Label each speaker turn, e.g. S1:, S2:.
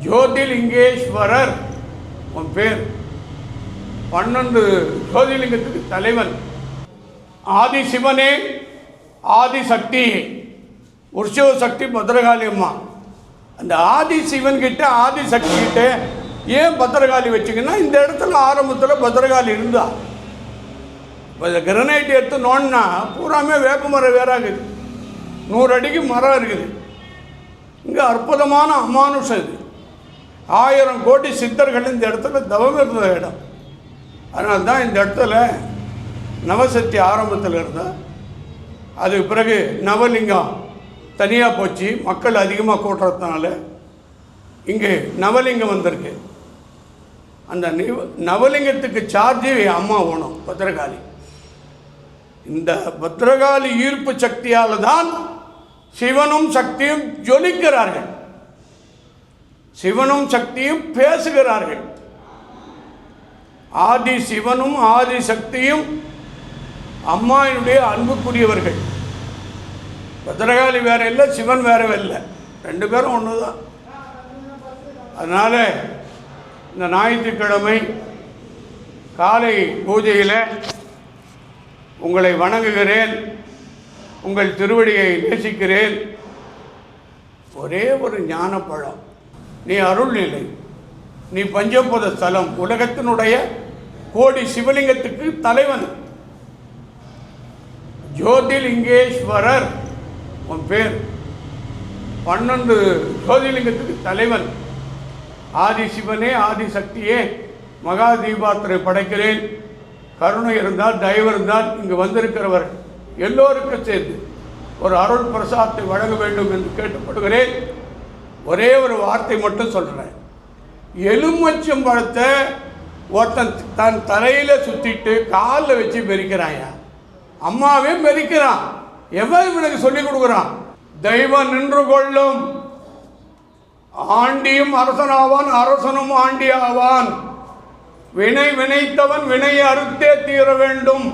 S1: ஜோதிலிங்கேஸ்வரர் உன் பேர். 12 ஜோதிலிங்கத்துக்கு தலைவன். ஆதி சிவனே, ஆதி சக்தி, உற்சவ சக்தி பத்திரகாளி அம்மா. அந்த ஆதி சிவன்கிட்ட ஆதி சக்தி கிட்ட ஏன் பத்திரகாளி வச்சுங்கன்னா, இந்த இடத்துல ஆரம்பத்தில் பத்திரகாளி இருந்தா. இப்போ இந்த கிரனைட் எடுத்து நோண்டினா பூராமே வேப்ப மரம் வேறாகுது, 100 அடிக்கு மரம் இருக்குது. இங்கே அற்புதமான அமானுஷம் இது. 1000 கோடி சித்தர்கள் இந்த இடத்துல தவம் இருந்த இடம். அதனால தான் இந்த இடத்துல நவசக்தி ஆரம்பத்தில் இருந்தால், அதுக்கு பிறகு நவலிங்கம் தனியாக போச்சு, மக்கள் அதிகமாக கூட்டுறதுனால இங்கே நவலிங்கம் வந்திருக்கு. அந்த நவலிங்கத்துக்கு சார்ஜி அம்மா ஓணும் பத்திரகாளி. இந்த பத்திரகாளி ஈர்ப்பு சக்தியால் தான் சிவனும் சக்தியும் ஜொலிக்கிறார்கள், சிவனும் சக்தியும் பேசுகிறார்கள். ஆதி சிவனும் ஆதி சக்தியும் அம்மாவினுடைய அன்புக்குரியவர்கள். பத்திரகாளி வேற இல்லை, சிவன் வேற இல்லை, 2 பேரும் ஒன்று தான். அதனால் இந்த ஞாயிற்றுக்கிழமை காலை பூஜையில் உங்களை வணங்குகிறேன், உங்கள் திருவடியை நேசிக்கிறேன். ஒரே ஒரு ஞானப்பழம். நீ அருள்நிலை, நீ பஞ்சபூத ஸ்தலம், உலகத்தினுடைய கோடி சிவலிங்கத்துக்கு தலைவன். ஜோதிலிங்கேஸ்வரர் உன் பேர். 12 ஜோதிலிங்கத்துக்கு தலைவன். ஆதி சிவனே, ஆதி சக்தியே, மகா தீபாத்திரை படைக்கிறேன். கருணை இருந்தால், தயவு இருந்தால் இங்கு வந்திருக்கிறவர் எல்லோருக்கும் சேர்ந்து ஒரு அருள் பிரசாதத்தை வழங்க வேண்டும் என்று கேட்டுப்படுகிறேன். ஒரே ஒரு வார்த்தை மட்டும் சொல்கிறேன். எலுமிச்சம் பழத்தை ஒருத்தன் தன் தலையில் சுற்றிட்டு காலில் வச்சு மெரிக்கிறாயா. அம்மாவே மெரிக்கிறான். எவன் இவனுக்கு சொல்லிக் கொடுக்குறான்? தெய்வம் நின்று கொள்ளும், ஆண்டியும் அரசனாவான், அரசனும் ஆண்டி ஆவான். வினை வினைத்தவன் வினையை அறுத்தே தீர வேண்டும்.